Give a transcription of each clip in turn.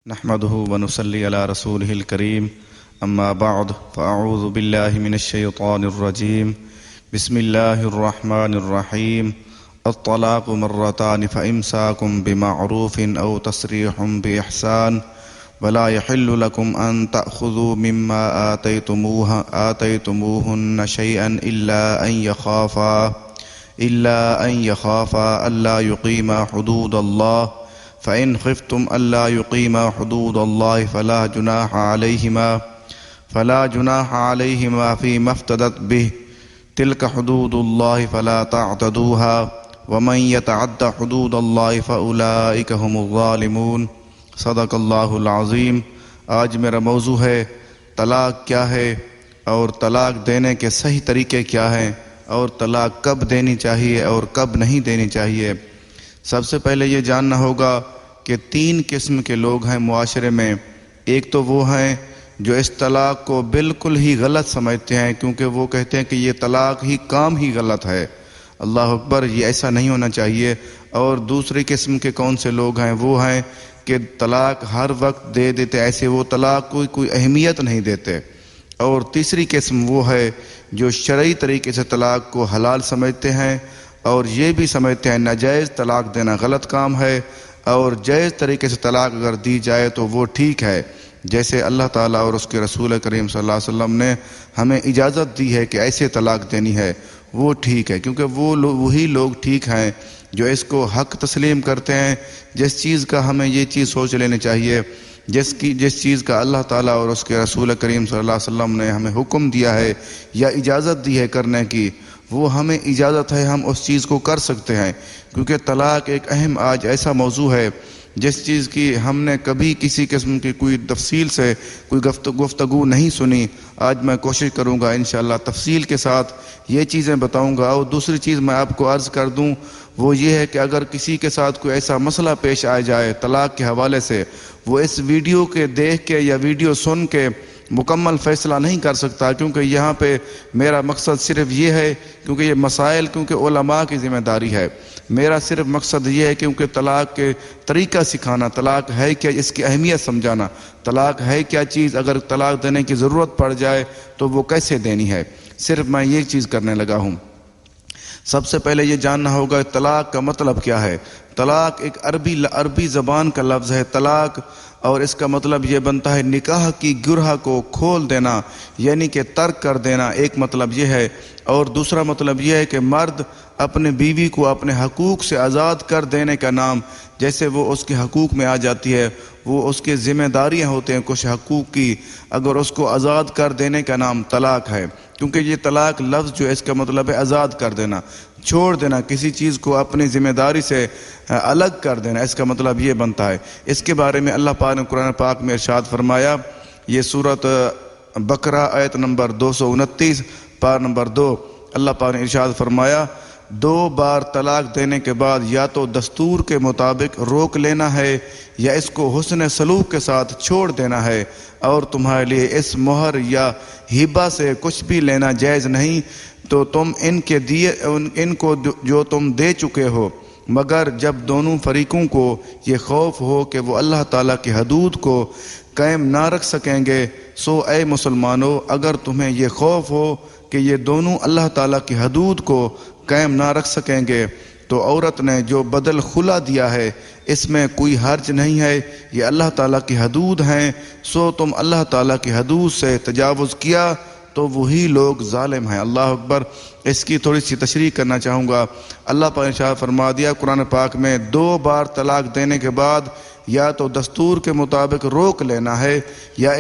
نحمده ونصلي على رسوله الكريم أما بعد فأعوذ بالله من الشيطان الرجيم بسم الله الرحمن الرحيم الطلاق مرتان فإمساك بمعروف أو تسريح بإحسان ولا يحل لكم أن تأخذوا مما آتيتموهن شيئا إلا أن يخافا ألا يقيما حدود الله فإن خفتم ألا يقيما حدود الله فلا جناح عليهما فيما افتدت به تلك حدود الله فلا تعتدوها ومن يتعد حدود الله فأولئك هم الظالمون صدق اللہ العظیم۔ آج میرا موضوع ہے طلاق کیا ہے اور طلاق دینے کے صحیح طریقے کیا ہیں اور طلاق کب دینی چاہیے اور کب نہیں دینی چاہیے۔ سب سے پہلے یہ جاننا ہوگا کہ تین قسم کے لوگ ہیں معاشرے میں۔ ایک تو وہ ہیں جو اس طلاق کو بالکل ہی غلط سمجھتے ہیں، کیونکہ وہ کہتے ہیں کہ یہ طلاق ہی کام ہی غلط ہے۔ اللہ اکبر، یہ ایسا نہیں ہونا چاہیے۔ اور دوسری قسم کے کون سے لوگ ہیں؟ وہ ہیں کہ طلاق ہر وقت دے دیتے، ایسے وہ طلاق کوئی اہمیت نہیں دیتے۔ اور تیسری قسم وہ ہے جو شرعی طریقے سے طلاق کو حلال سمجھتے ہیں اور یہ بھی سمجھتے ہیں ناجائز طلاق دینا غلط کام ہے، اور جائز طریقے سے طلاق اگر دی جائے تو وہ ٹھیک ہے۔ جیسے اللہ تعالیٰ اور اس کے رسول کریم صلی اللہ علیہ وسلم نے ہمیں اجازت دی ہے کہ ایسے طلاق دینی ہے، وہ ٹھیک ہے، کیونکہ وہی لوگ ٹھیک ہیں جو اس کو حق تسلیم کرتے ہیں۔ جس چیز کا ہمیں یہ چیز سوچ لینی چاہیے، جس چیز کا اللہ تعالیٰ اور اس کے رسول کریم صلی اللہ علیہ وسلم نے ہمیں حکم دیا ہے یا اجازت دی ہے کرنے کی، وہ ہمیں اجازت ہے، ہم اس چیز کو کر سکتے ہیں۔ کیونکہ طلاق ایک اہم آج ایسا موضوع ہے جس چیز کی ہم نے کبھی کسی قسم کی کوئی تفصیل سے کوئی گفتگو نہیں سنی۔ آج میں کوشش کروں گا انشاءاللہ تفصیل کے ساتھ یہ چیزیں بتاؤں گا۔ اور دوسری چیز میں آپ کو عرض کر دوں وہ یہ ہے کہ اگر کسی کے ساتھ کوئی ایسا مسئلہ پیش آ جائے طلاق کے حوالے سے، وہ اس ویڈیو کے دیکھ کے یا ویڈیو سن کے مکمل فیصلہ نہیں کر سکتا، کیونکہ یہاں پہ میرا مقصد صرف یہ ہے، کیونکہ یہ مسائل کیونکہ علماء کی ذمہ داری ہے، میرا صرف مقصد یہ ہے کیونکہ طلاق کے طریقہ سکھانا، طلاق ہے کیا، اس کی اہمیت سمجھانا، طلاق ہے کیا چیز، اگر طلاق دینے کی ضرورت پڑ جائے تو وہ کیسے دینی ہے، صرف میں یہ چیز کرنے لگا ہوں۔ سب سے پہلے یہ جاننا ہوگا طلاق کا مطلب کیا ہے۔ طلاق ایک عربی زبان کا لفظ ہے طلاق، اور اس کا مطلب یہ بنتا ہے نکاح کی گرہ کو کھول دینا، یعنی کہ ترک کر دینا، ایک مطلب یہ ہے۔ اور دوسرا مطلب یہ ہے کہ مرد اپنے بیوی کو اپنے حقوق سے آزاد کر دینے کا نام، جیسے وہ اس کے حقوق میں آ جاتی ہے، وہ اس کے ذمہ داریاں ہوتے ہیں کچھ حقوق کی، اگر اس کو آزاد کر دینے کا نام طلاق ہے۔ کیونکہ یہ طلاق لفظ جو ہے اس کا مطلب ہے آزاد کر دینا، چھوڑ دینا، کسی چیز کو اپنی ذمہ داری سے الگ کر دینا، اس کا مطلب یہ بنتا ہے۔ اس کے بارے میں اللہ پاک نے قرآن پاک میں ارشاد فرمایا، یہ سورۃ بقرہ آیت نمبر 229 پارہ نمبر 2، اللہ پاک نے ارشاد فرمایا 2 بار طلاق دینے کے بعد یا تو دستور کے مطابق روک لینا ہے یا اس کو حسن سلوک کے ساتھ چھوڑ دینا ہے، اور تمہارے لیے اس مہر یا ہبہ سے کچھ بھی لینا جائز نہیں، تو تم ان کو جو تم دے چکے ہو، مگر جب دونوں فریقوں کو یہ خوف ہو کہ وہ اللہ تعالیٰ کی حدود کو قائم نہ رکھ سکیں گے، سو اے مسلمانوں اگر تمہیں یہ خوف ہو کہ یہ دونوں اللہ تعالیٰ کی حدود کو قائم نہ رکھ سکیں گے، تو عورت نے جو بدل خلا دیا ہے اس میں کوئی حرج نہیں ہے، یہ اللہ تعالیٰ کی حدود ہیں، سو تم اللہ تعالیٰ کی حدود سے تجاوز کیا تو وہی لوگ ظالم ہیں۔ اللہ اکبر۔ اس کی تھوڑی سی تشریح کرنا چاہوں گا۔ اللہ پاک نے ارشاد فرما دیا قرآن پاک میں 2 بار طلاق دینے کے بعد یا تو دستور کے مطابق روک لینا ہے یا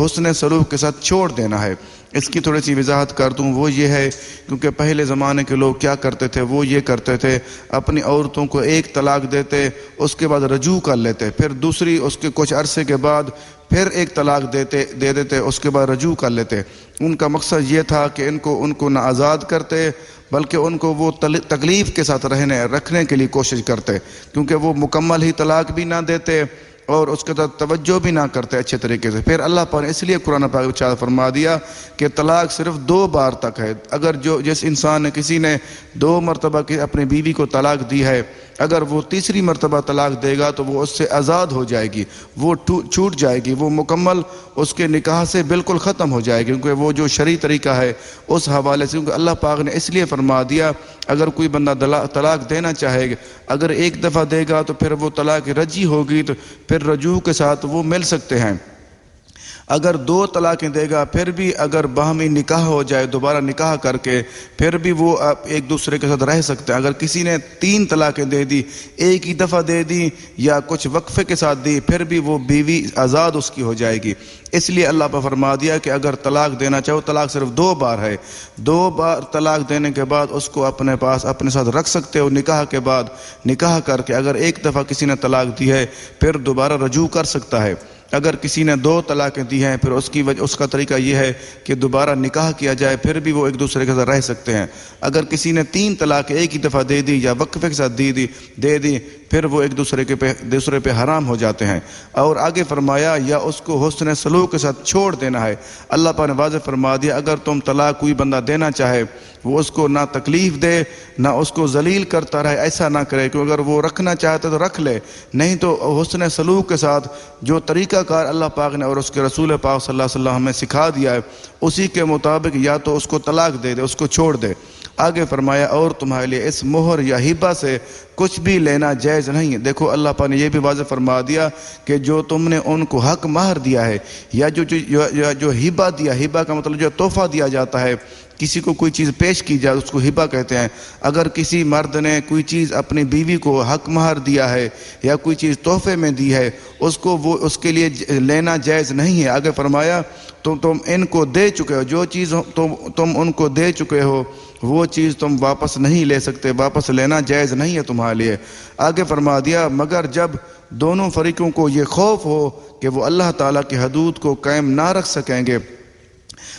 حسن سلوک کے ساتھ چھوڑ دینا ہے۔ اس کی تھوڑی سی وضاحت کر دوں، وہ یہ ہے کیونکہ پہلے زمانے کے لوگ کیا کرتے تھے، وہ یہ کرتے تھے اپنی عورتوں کو ایک طلاق دیتے، اس کے بعد رجوع کر لیتے، پھر دوسری اس کے کچھ عرصے کے بعد پھر ایک طلاق دے دیتے، اس کے بعد رجوع کر لیتے۔ ان کا مقصد یہ تھا کہ ان کو نہ آزاد کرتے بلکہ ان کو وہ تکلیف کے ساتھ رکھنے کے لیے کوشش کرتے، کیونکہ وہ مکمل ہی طلاق بھی نہ دیتے اور اس کے ساتھ توجہ بھی نہ کرتے اچھے طریقے سے۔ پھر اللہ پاک نے اس لیے قرآن پاک ارشاد فرما دیا کہ طلاق صرف 2 بار تک ہے۔ اگر جس انسان نے کسی نے 2 مرتبہ اپنی بیوی کو طلاق دی ہے اگر وہ تیسری مرتبہ طلاق دے گا تو وہ اس سے آزاد ہو جائے گی، وہ چھوٹ جائے گی، وہ مکمل اس کے نکاح سے بالکل ختم ہو جائے گی، کیونکہ وہ جو شرعی طریقہ ہے اس حوالے سے، کیونکہ اللہ پاک نے اس لیے فرما دیا اگر کوئی بندہ طلاق دینا چاہے گا، اگر ایک دفعہ دے گا تو پھر وہ طلاق رجعی ہوگی، تو پھر رجوع کے ساتھ وہ مل سکتے ہیں۔ اگر 2 طلاقیں دے گا پھر بھی اگر باہمی نکاح ہو جائے دوبارہ نکاح کر کے پھر بھی وہ ایک دوسرے کے ساتھ رہ سکتے ہیں۔ اگر کسی نے 3 طلاقیں دے دی، ایک ہی دفعہ دے دی یا کچھ وقفے کے ساتھ دی، پھر بھی وہ بیوی آزاد اس کی ہو جائے گی۔ اس لیے اللہ نے فرما دیا کہ اگر طلاق دینا چاہو، طلاق صرف 2 بار ہے، 2 بار طلاق دینے کے بعد اس کو اپنے پاس اپنے ساتھ رکھ سکتے ہو نکاح کے بعد، نکاح کر کے اگر ایک دفعہ کسی نے طلاق دی ہے پھر دوبارہ رجوع کر سکتا ہے۔ اگر کسی نے 2 طلاقیں دی ہیں پھر اس کا طریقہ یہ ہے کہ دوبارہ نکاح کیا جائے، پھر بھی وہ ایک دوسرے کے ساتھ رہ سکتے ہیں۔ اگر کسی نے 3 طلاقیں ایک ہی دفعہ دے دی یا وقفے کے ساتھ دے دی پھر وہ ایک دوسرے پہ حرام ہو جاتے ہیں۔ اور آگے فرمایا یا اس کو حسن سلوک کے ساتھ چھوڑ دینا ہے۔ اللہ پاک نے واضح فرما دیا اگر تم طلاق کوئی بندہ دینا چاہے وہ اس کو نہ تکلیف دے نہ اس کو ذلیل کرتا رہے، ایسا نہ کرے، کہ اگر وہ رکھنا چاہتا تو رکھ لے، نہیں تو حسن سلوک کے ساتھ جو طریقہ کار اللہ پاک نے اور اس کے رسول پاک صلی اللہ علیہ وسلم ہمیں سکھا دیا ہے اسی کے مطابق یا تو اس کو طلاق دے اس کو چھوڑ دے۔ آگے فرمایا اور تمہارے لیے اس مہر یا ہبہ سے کچھ بھی لینا جائز نہیں ہے۔ دیکھو اللہ پاک نے یہ بھی واضح فرما دیا کہ جو تم نے ان کو حق مہر دیا ہے یا جو ہبہ دیا، ہبہ کا مطلب جو تحفہ دیا جاتا ہے، کسی کو کوئی چیز پیش کی جائے اس کو ہبہ کہتے ہیں۔ اگر کسی مرد نے کوئی چیز اپنی بیوی کو حق مہر دیا ہے یا کوئی چیز تحفے میں دی ہے وہ اس کے لیے لینا جائز نہیں ہے۔ آگے فرمایا تم ان کو دے چکے ہو، جو چیز تم ان کو دے چکے ہو وہ چیز تم واپس نہیں لے سکتے، واپس لینا جائز نہیں ہے تمہارے لیے۔ آگے فرما دیا مگر جب دونوں فریقوں کو یہ خوف ہو کہ وہ اللہ تعالیٰ کی حدود کو قائم نہ رکھ سکیں گے۔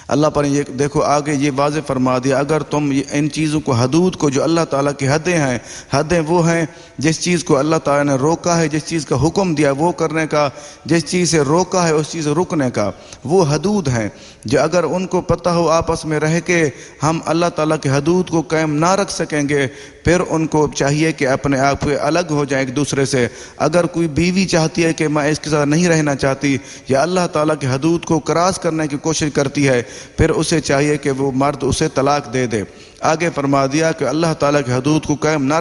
اللہ پر یہ دیکھو آگے یہ واضح فرما دیا اگر تم ان چیزوں کو حدود کو جو اللہ تعالیٰ کی حدیں ہیں، حدیں وہ ہیں جس چیز کو اللہ تعالیٰ نے روکا ہے، جس چیز کا حکم دیا وہ کرنے کا، جس چیز سے روکا ہے اس چیز سے رکنے کا، وہ حدود ہیں۔ جو اگر ان کو پتہ ہو آپس میں رہ کے ہم اللہ تعالیٰ کی حدود کو قائم نہ رکھ سکیں گے پھر ان کو چاہیے کہ اپنے آپ کے الگ ہو جائیں ایک دوسرے سے۔ اگر کوئی بیوی چاہتی ہے کہ میں اس کے ساتھ نہیں رہنا چاہتی یا اللہ تعالیٰ کی حدود کو کراس کرنے کی کوشش کرتی ہے پھر اسے چاہیے کہ وہ مرد اسے طلاق دے دے۔ آگے فرما دیا کہ اللہ تعالیٰ کی حدود کو قائم نہ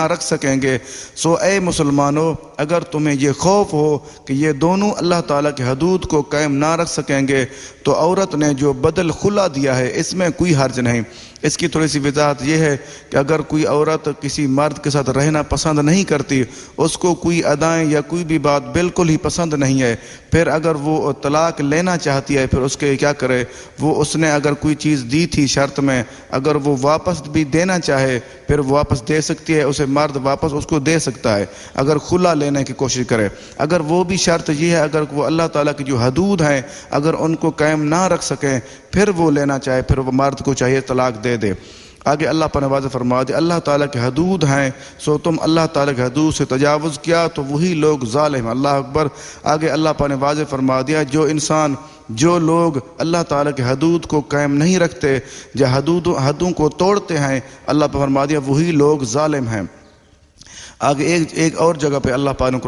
رکھ سکیں گے، سو اے مسلمانوں اگر تمہیں یہ خوف ہو کہ یہ دونوں اللہ تعالیٰ کی حدود کو قائم نہ رکھ سکیں گے تو عورت نے جو بدل خلا دیا ہے اس میں کوئی حرج نہیں۔ اس کی تھوڑی سی وضاحت یہ ہے کہ اگر کوئی عورت کسی مرد کے ساتھ رہنا پسند نہیں کرتی، اس کو کوئی ادائیں یا کوئی بھی بات بالکل ہی پسند نہیں ہے، پھر اگر وہ طلاق لینا چاہتی ہے پھر اس کے کیا کرے، اس نے اگر کوئی چیز دی تھی شرط میں اگر وہ واپس بھی دینا چاہے پھر وہ واپس دے سکتی ہے، اسے مرد واپس اس کو دے سکتا ہے اگر خلا لینے کی کوشش کرے۔ اگر وہ بھی شرط یہ ہے اگر وہ اللہ تعالیٰ کی جو حدود ہیں اگر ان کو قائم نہ رکھ سکیں پھر وہ لینا چاہے پھر وہ مرد کو چاہیے طلاق دے دے۔ آگے اللہ پر واضح فرما دے اللہ تعالیٰ کی حدود ہیں سو تم اللہ تعالیٰ کی حدود سے تجاوز کیا تو وہی لوگ ظالم ہیں۔ اللہ اکبر۔ آگے اللہ پر نے واضح فرما دیا جو لوگ اللہ تعالیٰ کی حدود کو قائم نہیں رکھتے یا حدوں کو توڑتے ہیں اللہ پر فرما دیا وہی لوگ ظالم ہیں۔ آگے ایک اور جگہ پہ اللہ پاک نے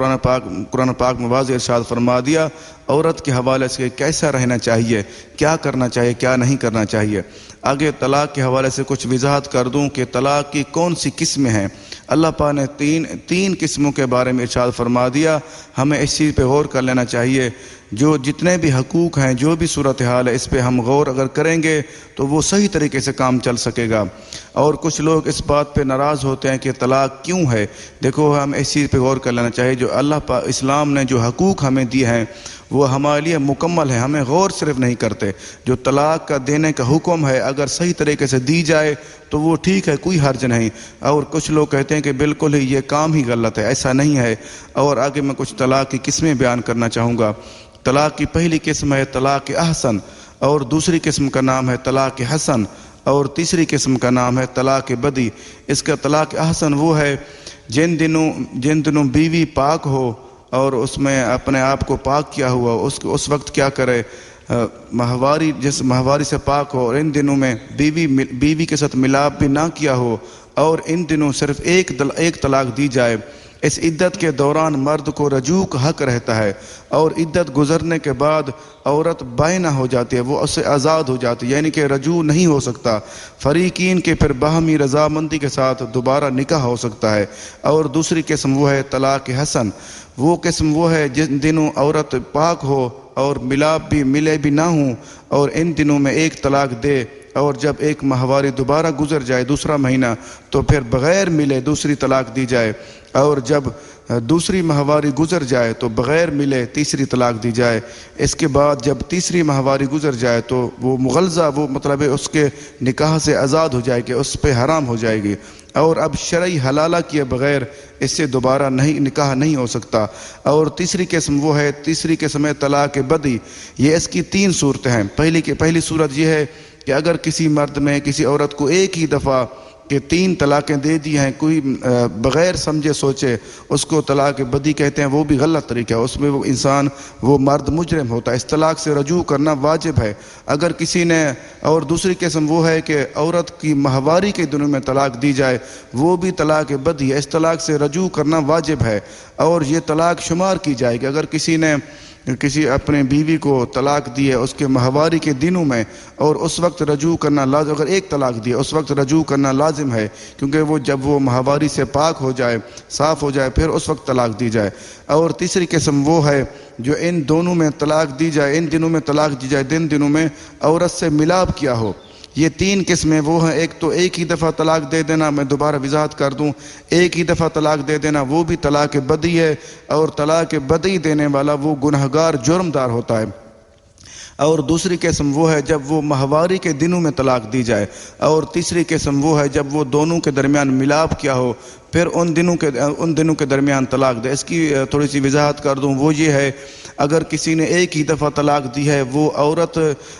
قرآن پاک میں واضح ارشاد فرما دیا عورت کے حوالے سے کیسا رہنا چاہیے، کیا کرنا چاہیے، کیا نہیں کرنا چاہیے۔ آگے طلاق کے حوالے سے کچھ وضاحت کر دوں کہ طلاق کی کون سی قسمیں ہیں۔ اللہ پاک نے تین قسموں کے بارے میں ارشاد فرما دیا، ہمیں اس چیز پہ غور کر لینا چاہیے۔ جو جتنے بھی حقوق ہیں جو بھی صورتحال ہے اس پہ ہم غور اگر کریں گے تو وہ صحیح طریقے سے کام چل سکے گا۔ اور کچھ لوگ اس بات پہ ناراض ہوتے ہیں کہ طلاق کیوں ہے۔ دیکھو ہم اس چیز پہ غور کر لینا چاہیے، جو اللہ پاک اسلام نے جو حقوق ہمیں دیے ہیں وہ ہمارے لیے مکمل ہے، ہمیں غور صرف نہیں کرتے۔ جو طلاق کا دینے کا حکم ہے اگر صحیح طریقے سے دی جائے تو وہ ٹھیک ہے، کوئی حرج نہیں۔ اور کچھ لوگ کہتے ہیں کہ بالکل ہی یہ کام ہی غلط ہے، ایسا نہیں ہے۔ اور آگے میں کچھ طلاق کی قسمیں بیان کرنا چاہوں گا۔ طلاق کی پہلی قسم ہے طلاق احسن، اور دوسری قسم کا نام ہے طلاق حسن، اور تیسری قسم کا نام ہے طلاق بدی۔ اس کا طلاق احسن وہ ہے جن دنوں بیوی پاک ہو اور اس میں اپنے آپ کو پاک کیا ہوا اس وقت کیا کرے، ماہواری سے پاک ہو اور ان دنوں میں بیوی کے ساتھ ملاپ بھی نہ کیا ہو اور ان دنوں صرف ایک طلاق دی جائے، اس عدت کے دوران مرد کو رجوع کا حق رہتا ہے، اور عدت گزرنے کے بعد عورت بائنہ ہو جاتی ہے، وہ اس سے آزاد ہو جاتی ہے، یعنی کہ رجوع نہیں ہو سکتا۔ فریقین کے پھر باہمی رضامندی کے ساتھ دوبارہ نکاح ہو سکتا ہے۔ اور دوسری قسم وہ ہے طلاق حسن، وہ قسم وہ ہے جن دنوں عورت پاک ہو اور ملاپ بھی ملے بھی نہ ہوں، اور ان دنوں میں ایک طلاق دے، اور جب ایک ماہواری دوبارہ گزر جائے، دوسرا مہینہ، تو پھر بغیر ملے دوسری طلاق دی جائے، اور جب دوسری ماہواری گزر جائے تو بغیر ملے تیسری طلاق دی جائے۔ اس کے بعد جب تیسری ماہواری گزر جائے تو وہ مغلظہ، وہ مطلب ہے اس کے نکاح سے آزاد ہو جائے گی، اس پہ حرام ہو جائے گی، اور اب شرعی حلالہ کیے بغیر اس سے دوبارہ نکاح نہیں ہو سکتا۔ اور تیسری قسم وہ ہے، تیسری قسم ہے طلاق بدی۔ یہ اس کی 3 صورتیں ہیں۔ پہلی صورت یہ ہے کہ اگر کسی مرد میں کسی عورت کو ایک ہی دفعہ کہ 3 طلاقیں دے دی ہیں، کوئی بغیر سمجھے سوچے، اس کو طلاق بدی کہتے ہیں، وہ بھی غلط طریقہ ہے، اس میں وہ انسان، وہ مرد مجرم ہوتا ہے، اس طلاق سے رجوع کرنا واجب ہے۔ اگر کسی نے، اور دوسری قسم وہ ہے کہ عورت کی ماہواری کے دنوں میں طلاق دی جائے، وہ بھی طلاق بدی ہے، اس طلاق سے رجوع کرنا واجب ہے، اور یہ طلاق شمار کی جائے گی۔ اگر کسی نے کسی اپنے بیوی کو طلاق دی ہے اس کے ماہواری کے دنوں میں، اور اس وقت رجوع کرنا لازم، اگر ایک طلاق دی ہے اس وقت رجوع کرنا لازم ہے، کیونکہ وہ جب وہ ماہواری سے پاک ہو جائے، صاف ہو جائے، پھر اس وقت طلاق دی جائے۔ اور تیسری قسم وہ ہے جو ان دونوں میں طلاق دی جائے، ان دنوں میں طلاق دی جائے، دنوں میں عورت سے ملاپ کیا ہو۔ یہ 3 قسمیں وہ ہیں، ایک تو ایک ہی دفعہ طلاق دے دینا، میں دوبارہ وضاحت کر دوں، ایک ہی دفعہ طلاق دے دینا وہ بھی طلاق بدی ہے، اور طلاق بدی دینے والا وہ گنہگار جرم دار ہوتا ہے۔ اور دوسری قسم وہ ہے جب وہ ماہواری کے دنوں میں طلاق دی جائے، اور تیسری قسم وہ ہے جب وہ دونوں کے درمیان ملاپ کیا ہو، پھر ان دنوں کے درمیان طلاق دے۔ اس کی تھوڑی سی وضاحت کر دوں، وہ یہ ہے اگر کسی نے ایک ہی دفعہ طلاق دی ہے، وہ عورت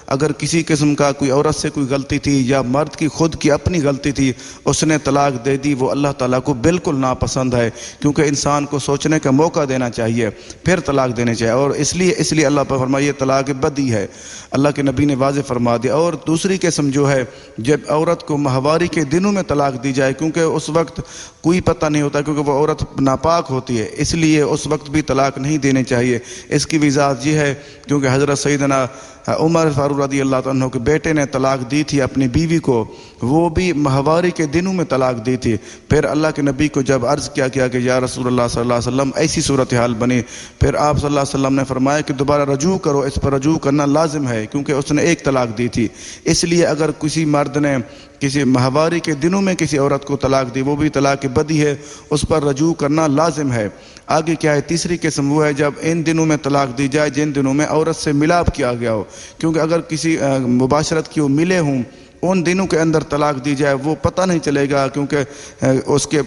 اگر کسی قسم کا کوئی عورت سے کوئی غلطی تھی یا مرد کی خود کی اپنی غلطی تھی، اس نے طلاق دے دی، وہ اللہ تعالیٰ کو بالکل ناپسند ہے، کیونکہ انسان کو سوچنے کا موقع دینا چاہیے، پھر طلاق دینے چاہیے، اور اس لیے اللہ پر فرمایا یہ طلاق بدی ہے، اللہ کے نبی نے واضح فرما دیا۔ اور دوسری قسم جو ہے جب عورت کو ماہواری کے دنوں میں طلاق دی جائے، کیونکہ اس وقت کوئی پتہ نہیں ہوتا، کیونکہ وہ عورت ناپاک ہوتی ہے، اس لیے اس وقت بھی طلاق نہیں دینے چاہیے۔ اس کی وضاحت یہ ہے کیونکہ حضرت سیدنا عمر فاروق رضی اللہ عنہ کے بیٹے نے طلاق دی تھی اپنی بیوی کو، وہ بھی ماہواری کے دنوں میں طلاق دی تھی۔ پھر اللہ کے نبی کو جب عرض کیا کہ یا رسول اللہ صلی اللہ علیہ وسلم ایسی صورتحال بنی، پھر آپ صلی اللہ علیہ وسلم نے فرمایا کہ دوبارہ رجوع کرو، اس پر رجوع کرنا لازم ہے، کیونکہ اس نے ایک طلاق دی تھی۔ اس لیے اگر کسی مرد نے کسی ماہواری کے دنوں میں کسی عورت کو طلاق دی، وہ بھی طلاق بدی ہے، اس پر رجوع کرنا لازم ہے۔ آگے کیا ہے؟ تیسری قسم وہ ہے جب ان دنوں میں طلاق دی جائے جن دنوں میں عورت سے ملاپ کیا گیا ہو، کیونکہ اگر کسی مباشرت کی وہ ملے ہوں، ان دنوں کے اندر طلاق دی جائے، وہ پتہ نہیں چلے گا کیونکہ اس کے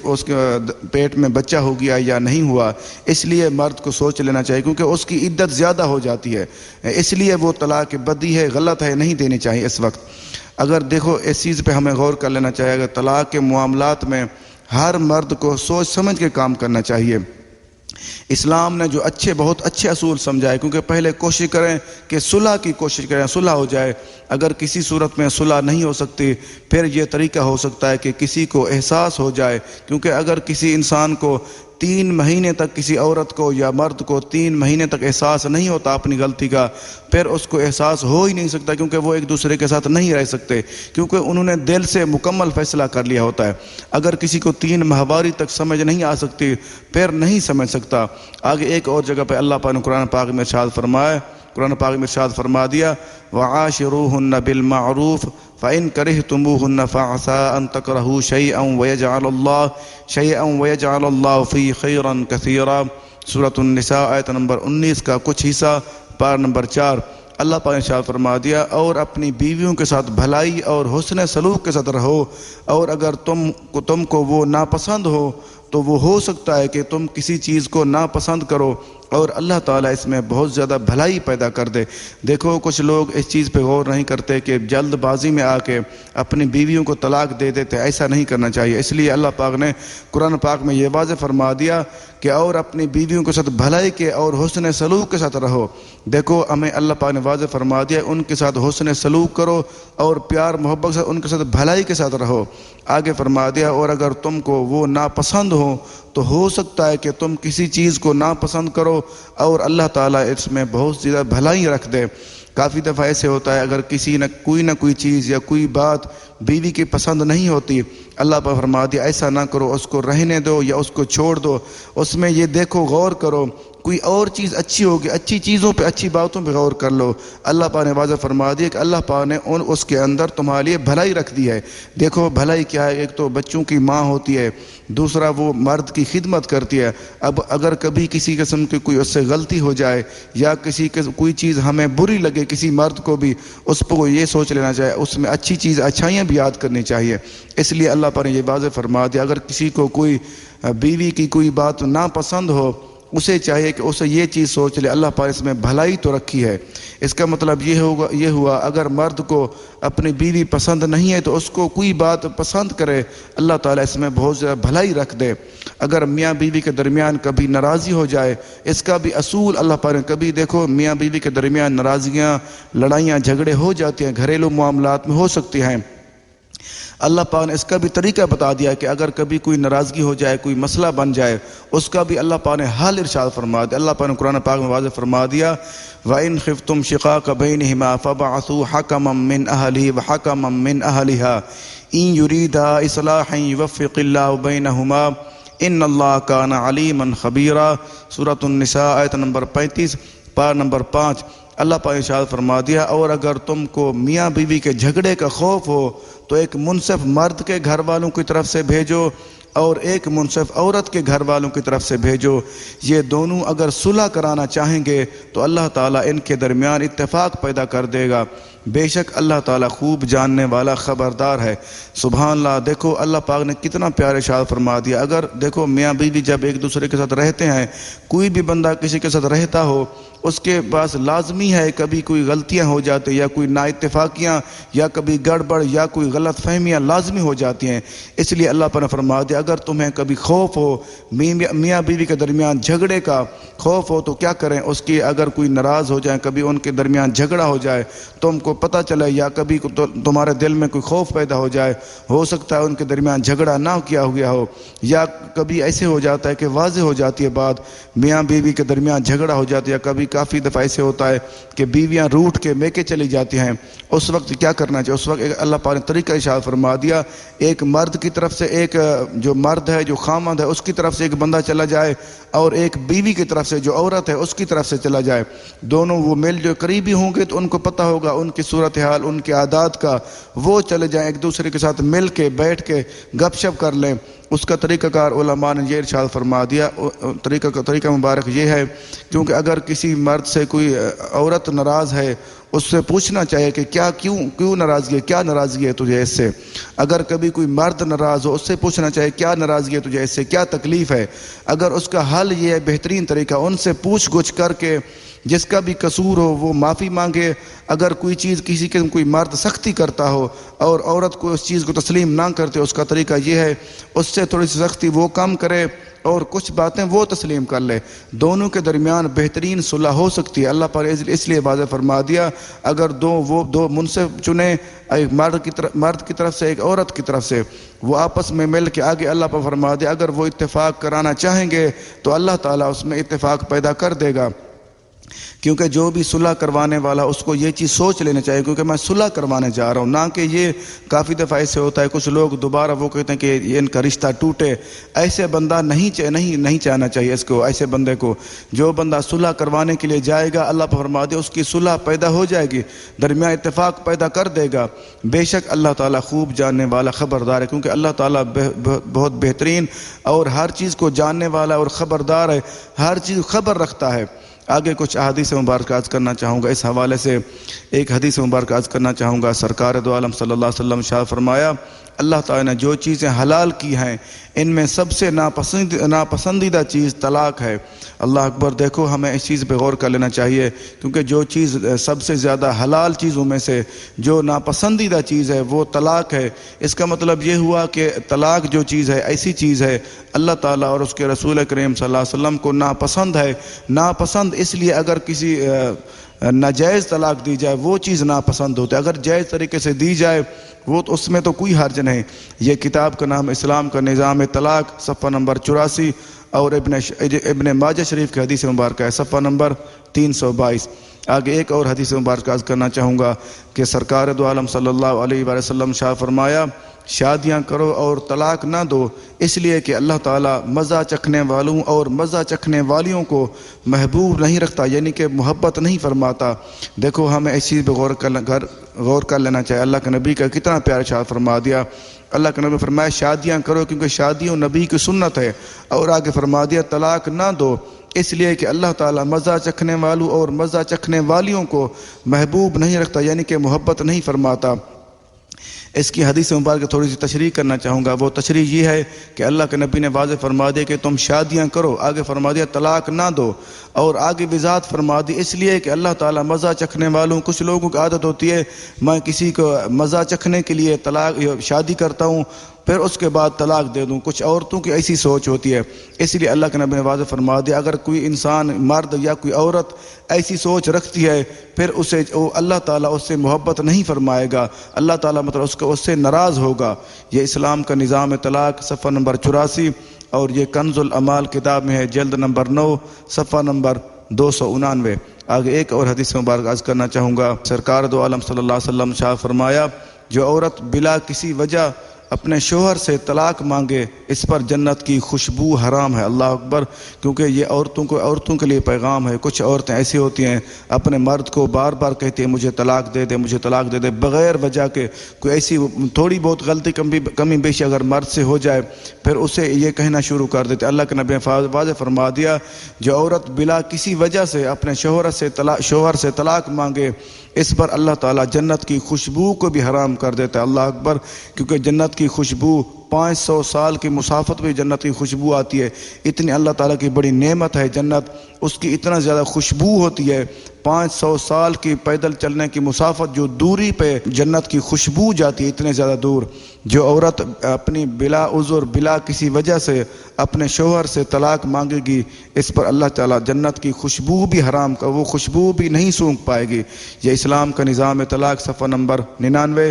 پیٹ میں بچہ ہو گیا یا نہیں ہوا، اس لیے مرد کو سوچ لینا چاہیے، کیونکہ اس کی عدت زیادہ ہو جاتی ہے، اس لیے وہ طلاق بدی ہے، غلط ہے، نہیں دینی چاہیے اس وقت۔ اگر دیکھو اس چیز پہ ہمیں غور کر لینا چاہیے، اگر طلاق کے معاملات میں ہر مرد کو سوچ سمجھ کے کام کرنا چاہیے۔ اسلام نے جو بہت اچھے اصول سمجھائے، کیونکہ پہلے کوشش کریں کہ صلح کی کوشش کریں، صلح ہو جائے۔ اگر کسی صورت میں صلح نہیں ہو سکتی، پھر یہ طریقہ ہو سکتا ہے کہ کسی کو احساس ہو جائے، کیونکہ اگر کسی انسان کو 3 مہینے تک، کسی عورت کو یا مرد کو 3 مہینے تک احساس نہیں ہوتا اپنی غلطی کا، پھر اس کو احساس ہو ہی نہیں سکتا، کیونکہ وہ ایک دوسرے کے ساتھ نہیں رہ سکتے، کیونکہ انہوں نے دل سے مکمل فیصلہ کر لیا ہوتا ہے۔ اگر کسی کو 3 ماہواری تک سمجھ نہیں آ سکتی، پھر نہیں سمجھ سکتا۔ آگے ایک اور جگہ پہ اللہ پاک نے قرآن پاک میں ارشاد فرما دیا وَعَاشِرُوهُنَّ بِالْمَعْرُوفِ فَإِن كَرِهْتُمُوهُنَّ فَعَسَىٰ أَن تَكْرَهُوا شَيْئًا وَيَجْعَلَ اللَّهُ فِيهِ خَيْرًا كَثِيرًا۔ سورۃ النساء آیت نمبر 19 کا کچھ حصہ، پارہ نمبر 4۔ اللہ پاک نے ارشاد فرما دیا اور اپنی بیویوں کے ساتھ بھلائی اور حسن سلوک کے ساتھ رہو، اور اگر تم کو وہ ناپسند ہو تو وہ ہو سکتا ہے کہ تم کسی چیز کو ناپسند کرو، اور اللہ تعالیٰ اس میں بہت زیادہ بھلائی پیدا کر دے۔ دیکھو کچھ لوگ اس چیز پہ غور نہیں کرتے کہ جلد بازی میں آ کے اپنی بیویوں کو طلاق دے دیتے، ایسا نہیں کرنا چاہیے۔ اس لیے اللہ پاک نے قرآن پاک میں یہ واضح فرما دیا کہ اور اپنی بیویوں کے ساتھ بھلائی کے اور حسن سلوک کے ساتھ رہو۔ دیکھو ہمیں اللہ پاک نے واضح فرما دیا ان کے ساتھ حسن سلوک کرو اور پیار محبت سے ان کے ساتھ بھلائی کے ساتھ رہو۔ آگے فرما دیا اور اگر تم کو وہ ناپسند ہو تو ہو سکتا ہے کہ تم کسی چیز کو ناپسند کرو اور اللہ تعالیٰ اس میں بہت زیادہ بھلائی رکھ دے۔ کافی دفعہ ایسے ہوتا ہے اگر کسی نہ کوئی چیز یا کوئی بات بیوی کی پسند نہیں ہوتی، اللہ پاک فرما دیا ایسا نہ کرو، اس کو رہنے دو یا اس کو چھوڑ دو، اس میں یہ دیکھو غور کرو کوئی اور چیز اچھی ہوگی، اچھی چیزوں پہ اچھی باتوں پہ غور کر لو۔ اللہ پاک نے واضح فرما دیا کہ اللہ پاک نے اس کے اندر تمہارے لیے بھلائی رکھ دی ہے۔ دیکھو بھلائی کیا ہے، ایک تو بچوں کی ماں ہوتی ہے، دوسرا وہ مرد کی خدمت کرتی ہے۔ اب اگر کبھی کسی قسم کی کوئی اس سے غلطی ہو جائے یا کوئی چیز ہمیں بری لگے کسی مرد کو بھی، اس کو یہ سوچ لینا چاہیے اس میں اچھی چیز اچھائیاں بھی یاد کرنی چاہیے۔ اس لیے اللہ پاک نے یہ واضح فرما دیا اگر کسی کو کوئی بیوی کی کوئی بات ناپسند ہو، اسے چاہیے کہ اسے یہ چیز سوچ لے اللہ پاک اس میں بھلائی تو رکھی ہے۔ اس کا مطلب یہ ہوا اگر مرد کو اپنی بیوی پسند نہیں ہے تو اس کو کوئی بات پسند کرے، اللہ تعالیٰ اس میں بہت زیادہ بھلائی رکھ دے۔ اگر میاں بیوی کے درمیان کبھی ناراضی ہو جائے، اس کا بھی اصول اللہ پاک نے کبھی دیکھو میاں بیوی کے درمیان ناراضیاں، لڑائیاں، جھگڑے ہو جاتی ہیں، گھریلو معاملات میں ہو سکتی ہیں۔ اللہ پاک نے اس کا بھی طریقہ بتا دیا کہ اگر کبھی کوئی ناراضگی ہو جائے، کوئی مسئلہ بن جائے، اس کا بھی اللہ پاک نے حل ارشاد فرما دیا۔ اللہ پاک نے قرآن پاک میں واضح فرما دیا وَإِنْ خِفْتُمْ شِقَاقَ بَيْنِهِمَا فَابْعَثُوا حَكَمًا مِّنْ أَهْلِهِ وَحَكَمًا مِّنْ أَهْلِهَا إِنْ يُرِيدَا إِصْلَاحًا يُوَفِّقِ اللَّهُ بَيْنَهُمَا إِنَّ اللَّهَ كَانَ عَلِيمًا خَبِيرًا۔ سورۃ النساء آیت نمبر 35 پارہ نمبر 5۔ اللہ پاک نے ارشاد فرما دیا اور اگر تم کو میاں بیوی کے جھگڑے کا خوف ہو تو ایک منصف مرد کے گھر والوں کی طرف سے بھیجو اور ایک منصف عورت کے گھر والوں کی طرف سے بھیجو۔ یہ دونوں اگر صلح کرانا چاہیں گے تو اللہ تعالیٰ ان کے درمیان اتفاق پیدا کر دے گا، بے شک اللہ تعالیٰ خوب جاننے والا خبردار ہے۔ سبحان اللہ، دیکھو اللہ پاک نے کتنا پیارے ارشاد فرما دیا۔ اگر دیکھو میاں بیوی جب ایک دوسرے کے ساتھ رہتے ہیں، کوئی بھی بندہ کسی کے ساتھ رہتا ہو، اس کے پاس لازمی ہے کبھی کوئی غلطیاں ہو جاتی یا کوئی نا اتفاقیاں یا کبھی گڑبڑ یا کوئی غلط فہمیاں لازمی ہو جاتی ہیں۔ اس لیے اللہ پاک نے فرما دیا اگر تمہیں کبھی خوف ہو، میاں بیوی کے درمیان جھگڑے کا خوف ہو تو کیا کریں، اس کی اگر کوئی ناراض ہو جائے، کبھی ان کے درمیان جھگڑا ہو جائے، تم کو پتہ چلے یا کبھی تمہارے دل میں کوئی خوف پیدا ہو جائے، ہو سکتا ہے ان کے درمیان جھگڑا نہ کیا ہوا ہو، یا کبھی ایسے ہو جاتا ہے کہ واضح ہو جاتی ہے بات، میاں بیوی کے درمیان جھگڑا ہو جاتا ہے، یا کبھی کافی دفعہ ایسے ہوتا ہے کہ بیویاں روٹھ کے میکے چلی جاتی ہیں، اس وقت کیا کرنا چاہیے؟ اس وقت اللہ پاک نے طریقہ ارشاد فرما دیا ایک مرد کی طرف سے، ایک جو مرد ہے جو خامند ہے اس کی طرف سے ایک بندہ چلا جائے اور ایک بیوی کی طرف سے جو عورت ہے اس کی طرف سے چلا جائے۔ دونوں وہ مل جو قریبی ہوں گے تو ان کو پتہ ہوگا ان کی صورتحال، ان کے عادات کا، وہ چلے جائیں ایک دوسرے کے ساتھ مل کے بیٹھ کے گپ شپ کر لیں۔ اس کا طریقہ کار علماء نے یہ ارشاد فرما دیا، طریقہ مبارک یہ ہے کیونکہ اگر کسی مرد سے کوئی عورت ناراض ہے، اس سے پوچھنا چاہیے کہ کیوں ناراضگی ہے، کیا ناراضگی ہے تجھے اس سے۔ اگر کبھی کوئی مرد ناراض ہو، اس سے پوچھنا چاہیے کیا ناراضگی ہے تجھے اس سے، کیا تکلیف ہے۔ اگر اس کا حل یہ ہے، بہترین طریقہ ان سے پوچھ گچھ کر کے جس کا بھی قصور ہو وہ معافی مانگے۔ اگر کوئی چیز کسی قسم کوئی مرد سختی کرتا ہو اور عورت کو اس چیز کو تسلیم نہ کرتے، اس کا طریقہ یہ ہے اس سے تھوڑی سی سختی وہ کم کرے اور کچھ باتیں وہ تسلیم کر لے، دونوں کے درمیان بہترین صلح ہو سکتی ہے۔ اللہ پر اس لیے واضح فرما دیا اگر دو منصف چنے، ایک مرد کی طرف سے ایک عورت کی طرف سے، وہ آپس میں مل کے آگے اللہ پر فرما دیا اگر وہ اتفاق کرانا چاہیں گے تو اللہ تعالیٰ اس میں اتفاق پیدا کر دے گا۔ کیونکہ جو بھی صلح کروانے والا اس کو یہ چیز سوچ لینا چاہیے کیونکہ میں صلح کروانے جا رہا ہوں، نہ کہ یہ کافی دفعہ ایسے ہوتا ہے کچھ لوگ دوبارہ وہ کہتے ہیں کہ یہ ان کا رشتہ ٹوٹے۔ ایسے بندہ نہیں چاہنا چاہیے اس کو، ایسے بندے کو جو بندہ صلح کروانے کے لیے جائے گا اللہ پر فرما دے اس کی صلح پیدا ہو جائے گی، درمیان اتفاق پیدا کر دے گا۔ بے شک اللہ تعالیٰ خوب جاننے والا خبردار ہے، کیونکہ اللہ تعالیٰ بہت بہترین اور ہر چیز کو جاننے والا اور خبردار ہے، ہر چیز خبر رکھتا ہے۔ آگے کچھ احادیث مبارکہ عرض کرنا چاہوں گا، اس حوالے سے ایک حدیث مبارکہ عرض کرنا چاہوں گا۔ سرکار دو عالم صلی اللہ علیہ وسلم شاہ فرمایا اللہ تعالیٰ نے جو چیزیں حلال کی ہیں ان میں سب سے ناپسندیدہ چیز طلاق ہے۔ اللہ اکبر، دیکھو ہمیں اس چیز پہ غور کر لینا چاہیے، کیونکہ جو چیز سب سے زیادہ حلال چیزوں میں سے جو ناپسندیدہ چیز ہے وہ طلاق ہے۔ اس کا مطلب یہ ہوا کہ طلاق جو چیز ہے ایسی چیز ہے اللہ تعالیٰ اور اس کے رسول کریم صلی اللہ علیہ وسلم کو ناپسند ہے۔ ناپسند اس لیے اگر کسی ناجائز طلاق دی جائے وہ چیز ناپسند ہوتی ہے، اگر جائز طریقے سے دی جائے وہ تو اس میں تو کوئی حرج نہیں۔ یہ کتاب کا نام اسلام کا نظام طلاق، صفحہ نمبر 84 اور ابن ماجہ شریف کی حدیث مبارکہ ہے، صفحہ نمبر 322۔ آگے ایک اور حدیث مبارکہ عرض کرنا چاہوں گا کہ سرکار دو عالم صلی اللہ علیہ وآلہ وسلم شاہ فرمایا، شادیاں کرو اور طلاق نہ دو، اس لیے کہ اللہ تعالیٰ مزہ چکھنے والوں اور مزہ چکھنے والیوں کو محبوب نہیں رکھتا، یعنی کہ محبت نہیں فرماتا۔ دیکھو ہمیں اس چیز پہ غور کر لینا چاہیے۔ اللہ کے نبی کا کتنا پیارا ارشاد فرما دیا۔ اللہ کے نبی فرمایا شادیاں کرو کیونکہ شادیوں نبی کی سنت ہے، اور آگے فرما دیا طلاق نہ دو، اس لیے کہ اللہ تعالیٰ مزہ چکھنے والوں اور مزہ چکھنے والیوں کو محبوب نہیں رکھتا، یعنی کہ محبت نہیں فرماتا۔ اس کی حدیث مبارکہ تھوڑی سی تشریح کرنا چاہوں گا۔ وہ تشریح یہ ہے کہ اللہ کے نبی نے واضح فرما دیا کہ تم شادیاں کرو، آگے فرما دیا طلاق نہ دو، اور آگے وضاحت فرما دی اس لیے کہ اللہ تعالیٰ مزہ چکھنے والوں، کچھ لوگوں کی عادت ہوتی ہے میں کسی کو مزہ چکھنے کے لیے شادی کرتا ہوں پھر اس کے بعد طلاق دے دوں، کچھ عورتوں کی ایسی سوچ ہوتی ہے۔ اس لیے اللہ کے نبی نے واضح فرما دیا اگر کوئی انسان مرد یا کوئی عورت ایسی سوچ رکھتی ہے پھر اللہ تعالیٰ اس سے محبت نہیں فرمائے گا، اللہ تعالیٰ مطلب اس سے ناراض ہوگا۔ یہ اسلام کا نظام طلاق، صفحہ نمبر 84، اور یہ کنز الامال کتاب میں ہے، جلد نمبر 9، صفحہ نمبر 299۔ آگے ایک اور حدیث مبارک عرض کرنا چاہوں گا۔ سرکار دو عالم صلی اللہ علیہ وسلم شاہ فرمایا جو عورت بلا کسی وجہ اپنے شوہر سے طلاق مانگے اس پر جنت کی خوشبو حرام ہے۔ اللہ اکبر، کیونکہ یہ عورتوں کے لیے پیغام ہے۔ کچھ عورتیں ایسی ہوتی ہیں اپنے مرد کو بار بار کہتی ہیں مجھے طلاق دے دے، مجھے طلاق دے دے، بغیر وجہ کے کوئی ایسی تھوڑی بہت غلطی کمی بیشی اگر مرد سے ہو جائے پھر اسے یہ کہنا شروع کر دیتے۔ اللہ کے نبی نے واضح فرما دیا جو عورت بلا کسی وجہ سے اپنے شوہر سے طلاق مانگے اس پر اللہ تعالیٰ جنت کی خوشبو کو بھی حرام کر دیتا ہے۔ اللہ اکبر، کیونکہ جنت کی خوشبو 500 سال کی مسافت میں جنت کی خوشبو آتی ہے۔ اتنی اللہ تعالیٰ کی بڑی نعمت ہے جنت، اس کی اتنا زیادہ خوشبو ہوتی ہے۔ 500 سال کی پیدل چلنے کی مسافت جو دوری پہ جنت کی خوشبو جاتی ہے اتنے زیادہ دور۔ جو عورت اپنی بلا عذر بلا کسی وجہ سے اپنے شوہر سے طلاق مانگے گی اس پر اللہ تعالیٰ جنت کی خوشبو بھی حرام کا، وہ خوشبو بھی نہیں سونگھ پائے گی۔ یہ اسلام کا نظام طلاق، صفحہ نمبر 99،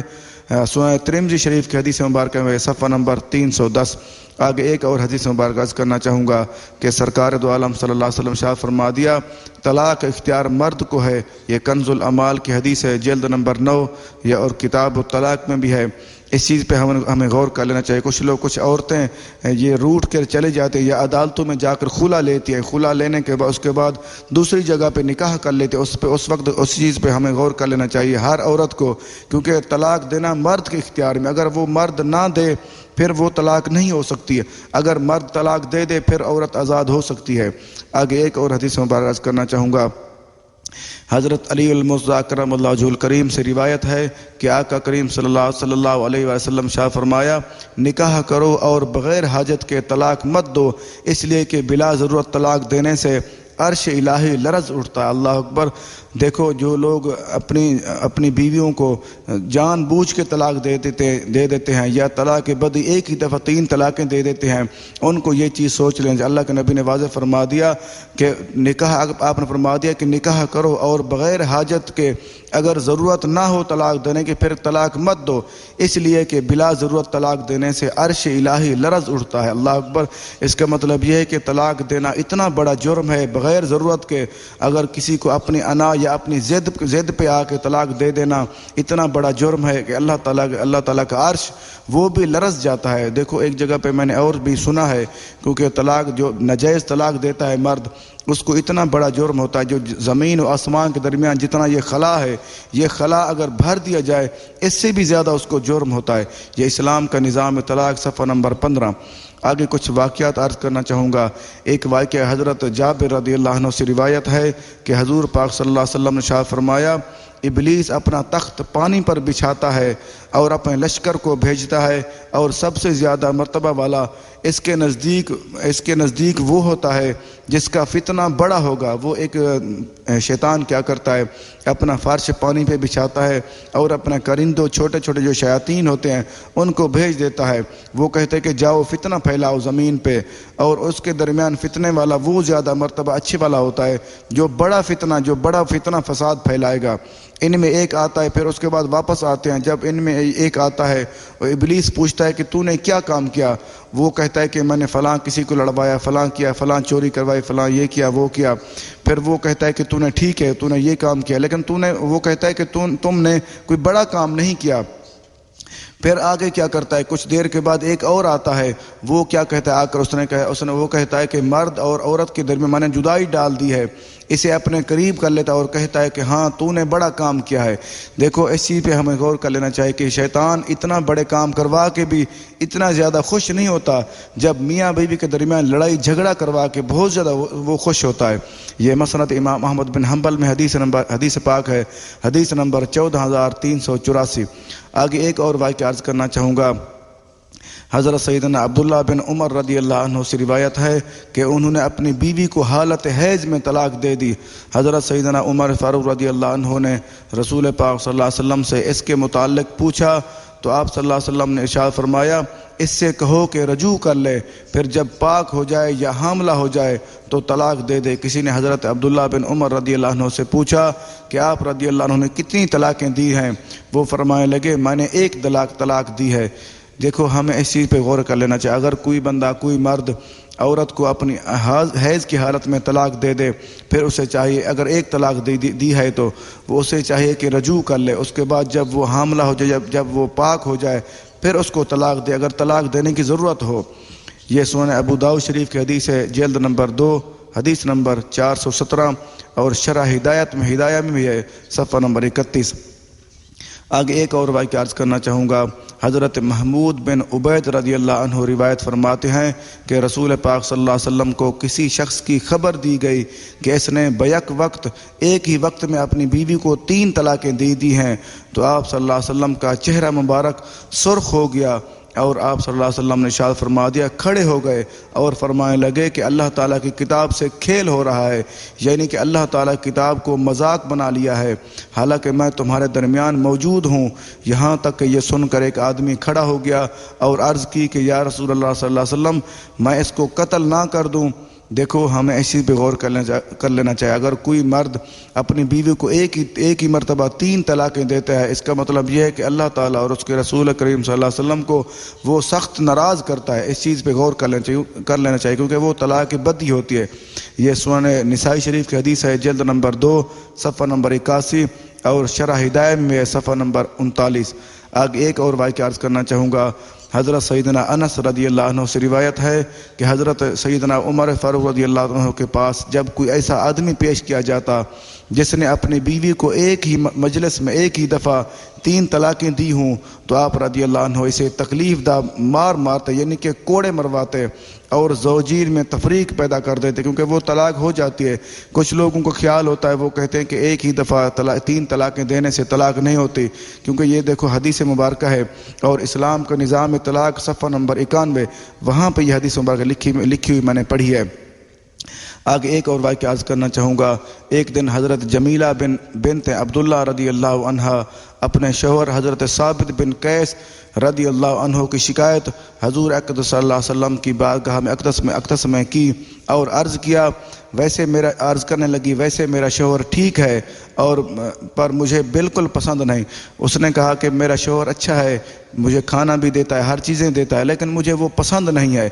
سنن ترمذی شریف کی حدیث مبارکہ میں صفحہ نمبر 310۔ آگے ایک اور حدیث مبارکہ عرض کرنا چاہوں گا کہ سرکار دو عالم صلی اللہ علیہ وسلم شاہ فرما دیا طلاق اختیار مرد کو ہے۔ یہ کنز الامال کی حدیث ہے، جلد نمبر 9، یہ اور کتاب الطلاق میں بھی ہے۔ اس چیز پہ ہمیں غور کر لینا چاہیے۔ کچھ عورتیں یہ روٹ کر چلے جاتے ہیں یا عدالتوں میں جا کر خلا لیتی ہے، خلا لینے کے بعد اس کے بعد دوسری جگہ پہ نکاح کر لیتے ہیں، اس وقت اس چیز پہ ہمیں غور کر لینا چاہیے ہر عورت کو، کیونکہ طلاق دینا مرد کے اختیار میں، اگر وہ مرد نہ دے پھر وہ طلاق نہیں ہو سکتی ہے، اگر مرد طلاق دے دے پھر عورت آزاد ہو سکتی ہے۔ آگے ایک اور حدیث مبارک عرض کرنا چاہوں گا۔ حضرت علی المرتضیٰ کرم اللہ وجہہ الکریم سے روایت ہے کہ آقا کریم صلی اللہ علیہ وسلم شاہ فرمایا نکاح کرو اور بغیر حاجت کے طلاق مت دو، اس لیے کہ بلا ضرورت طلاق دینے سے عرش الہی لرز اٹھتا ہے۔ اللہ اکبر، دیکھو جو لوگ اپنی بیویوں کو جان بوجھ کے طلاق دے دیتے ہیں یا طلاق بدی ایک ہی دفعہ 3 طلاقیں دے دیتے ہیں، ان کو یہ چیز سوچ لیں۔ اللہ کے نبی نے واضح فرما دیا کہ آپ نے فرما دیا کہ نکاح کرو اور بغیر حاجت کے اگر ضرورت نہ ہو طلاق دینے کی پھر طلاق مت دو، اس لیے کہ بلا ضرورت طلاق دینے سے عرش الہی لرز اٹھتا ہے۔ اللہ اکبر، اس کا مطلب یہ ہے کہ طلاق دینا اتنا بڑا جرم ہے بغیر ضرورت کے، اگر کسی کو اپنی انا یا اپنی ضد پہ آ کے طلاق دے دینا اتنا بڑا جرم ہے کہ اللہ تعالیٰ کا عرش وہ بھی لرز جاتا ہے۔ دیکھو ایک جگہ پہ میں نے اور بھی سنا ہے، کیونکہ طلاق جو ناجائز طلاق دیتا ہے مرد اس کو اتنا بڑا جرم ہوتا ہے، جو زمین و آسمان کے درمیان جتنا یہ خلا ہے، یہ خلا اگر بھر دیا جائے اس سے بھی زیادہ اس کو جرم ہوتا ہے۔ یہ اسلام کا نظام طلاق، صفحہ نمبر 15۔ آگے کچھ واقعات عرض کرنا چاہوں گا۔ ایک واقعہ حضرت جابر رضی اللہ عنہ سے روایت ہے کہ حضور پاک صلی اللہ علیہ وسلم نے شاہ فرمایا ابلیس اپنا تخت پانی پر بچھاتا ہے، اور اپنے لشکر کو بھیجتا ہے، اور سب سے زیادہ مرتبہ والا اس کے نزدیک وہ ہوتا ہے جس کا فتنہ بڑا ہوگا۔ وہ ایک شیطان کیا کرتا ہے، اپنا فرش پانی پہ بچھاتا ہے اور اپنا کرندوں چھوٹے چھوٹے جو شیاطین ہوتے ہیں ان کو بھیج دیتا ہے۔ وہ کہتے ہیں کہ جاؤ فتنہ پھیلاؤ زمین پہ، اور اس کے درمیان فتنے والا وہ زیادہ مرتبہ اچھے والا ہوتا ہے جو بڑا فتنہ فساد پھیلائے گا۔ ان میں ایک آتا ہے، پھر اس کے بعد واپس آتے ہیں۔ جب ان میں ایک آتا ہے، ابلیس پوچھتا ہے کہ تو نے کیا کام کیا؟ وہ کہتا ہے کہ میں نے فلاں کسی کو لڑوایا، فلاں کیا، فلاں چوری کروائی، فلاں یہ کیا وہ کیا۔ پھر وہ کہتا ہے کہ تو نے ٹھیک ہے، تو نے یہ کام کیا، لیکن وہ کہتا ہے کہ تم نے کوئی بڑا کام نہیں کیا۔ پھر آگے کیا کرتا ہے، کچھ دیر کے بعد ایک اور آتا ہے، وہ کیا کہتا ہے، آ کر وہ کہتا ہے کہ مرد اور عورت کے درمیان میں نے جدائی ڈال دی ہے۔ اسے اپنے قریب کر لیتا ہے اور کہتا ہے کہ ہاں تو نے بڑا کام کیا ہے۔ دیکھو اس چیز پہ ہمیں غور کر لینا چاہیے کہ شیطان اتنا بڑے کام کروا کے بھی اتنا زیادہ خوش نہیں ہوتا جب میاں بیوی کے درمیان لڑائی جھگڑا کروا کے بہت زیادہ وہ خوش ہوتا ہے۔ یہ مسند امام احمد بن حنبل میں حدیث پاک ہے، حدیث نمبر 14384۔ آگے ایک اور واقعہ عرض کرنا چاہوں گا۔ حضرت سیدنا عبداللہ بن عمر رضی اللہ عنہ سے روایت ہے کہ انہوں نے اپنی بیوی کو حالت حیض میں طلاق دے دی۔ حضرت سیدنا عمر فاروق رضی اللہ عنہ نے رسول پاک صلی اللہ علیہ وسلم سے اس کے متعلق پوچھا تو آپ صلی اللہ علیہ وسلم نے ارشاد فرمایا، اس سے کہو کہ رجوع کر لے، پھر جب پاک ہو جائے یا حاملہ ہو جائے تو طلاق دے دے۔ کسی نے حضرت عبداللہ بن عمر رضی اللہ عنہ سے پوچھا کہ آپ رضی اللہ عنہ نے کتنی طلاقیں دی ہیں؟ وہ فرمانے لگے، میں نے ایک طلاق دی ہے۔ دیکھو ہمیں اس چیز پہ غور کر لینا چاہیے، اگر کوئی بندہ کوئی مرد عورت کو اپنی حیض کی حالت میں طلاق دے دے، پھر اسے چاہیے، اگر ایک طلاق دی ہے تو وہ اسے چاہیے کہ رجوع کر لے۔ اس کے بعد جب وہ حاملہ ہو جائے، جب وہ پاک ہو جائے پھر اس کو طلاق دے، اگر طلاق دینے کی ضرورت ہو۔ یہ سنن ابو داؤد شریف کی حدیث ہے، جلد نمبر 2 حدیث نمبر 417، اور شرح ہدایت میں بھی ہے، صفحہ نمبر 31۔ آگے ایک اور واقعہ عرض کرنا چاہوں گا۔ حضرت محمود بن عبید رضی اللہ عنہ روایت فرماتے ہیں کہ رسول پاک صلی اللہ علیہ وسلم کو کسی شخص کی خبر دی گئی کہ اس نے بیک وقت ایک ہی وقت میں اپنی بیوی کو 3 طلاقیں دی ہیں، تو آپ صلی اللہ علیہ وسلم کا چہرہ مبارک سرخ ہو گیا، اور آپ صلی اللہ علیہ وسلم نے ارشاد فرما دیا، کھڑے ہو گئے اور فرمانے لگے کہ اللہ تعالیٰ کی کتاب سے کھیل ہو رہا ہے، یعنی کہ اللہ تعالیٰ کی کتاب کو مذاق بنا لیا ہے، حالانکہ میں تمہارے درمیان موجود ہوں۔ یہاں تک کہ یہ سن کر ایک آدمی کھڑا ہو گیا اور عرض کی کہ یا رسول اللہ صلی اللہ علیہ وسلم، میں اس کو قتل نہ کر دوں؟ دیکھو ہمیں اسی پہ غور کر لینا چاہیے۔ اگر کوئی مرد اپنی بیوی کو ایک ہی مرتبہ 3 طلاقیں دیتا ہے، اس کا مطلب یہ ہے کہ اللہ تعالیٰ اور اس کے رسول کریم صلی اللہ علیہ وسلم کو وہ سخت ناراض کرتا ہے۔ اس چیز پہ غور کر لینا چاہیے کیونکہ وہ طلاق بدی ہوتی ہے۔ یہ سنن نسائی شریف کی حدیث ہے، جلد نمبر 2 صفحہ نمبر 81، اور شرح ہدایت میں صفحہ نمبر 39۔ آگے ایک اور واقعہ عرض کرنا چاہوں گا۔ حضرت سیدنا انس رضی اللہ عنہ سے روایت ہے کہ حضرت سیدنا عمر فاروق رضی اللہ عنہ کے پاس جب کوئی ایسا آدمی پیش کیا جاتا جس نے اپنی بیوی کو ایک ہی مجلس میں ایک ہی دفعہ 3 طلاقیں دی ہوں، تو آپ رضی اللہ عنہ اسے تکلیف دہ مارتے، یعنی کہ کوڑے مرواتے اور زوجین میں تفریق پیدا کر دیتے، کیونکہ وہ طلاق ہو جاتی ہے۔ کچھ لوگوں کو خیال ہوتا ہے، وہ کہتے ہیں کہ ایک ہی دفعہ 3 طلاقیں دینے سے طلاق نہیں ہوتی، کیونکہ یہ دیکھو حدیث مبارکہ ہے، اور اسلام کا نظام طلاق صفحہ نمبر 91 وہاں پہ یہ حدیث مبارکہ لکھی ہوئی میں نے پڑھی ہے۔ آگے ایک اور واقعہ عرض کرنا چاہوں گا۔ ایک دن حضرت جمیلہ بنت عبداللہ رضی اللہ عنہ اپنے شوہر حضرت ثابت بن قیس رضی اللہ عنہ کی شکایت حضور اقدس صلی اللہ علیہ وسلم کی بارگاہ میں اقدس میں کی، اور عرض کرنے لگی، ویسے میرا شوہر ٹھیک ہے اور پر مجھے بالکل پسند نہیں۔ اس نے کہا کہ میرا شوہر اچھا ہے، مجھے کھانا بھی دیتا ہے، ہر چیزیں دیتا ہے، لیکن مجھے وہ پسند نہیں ہے،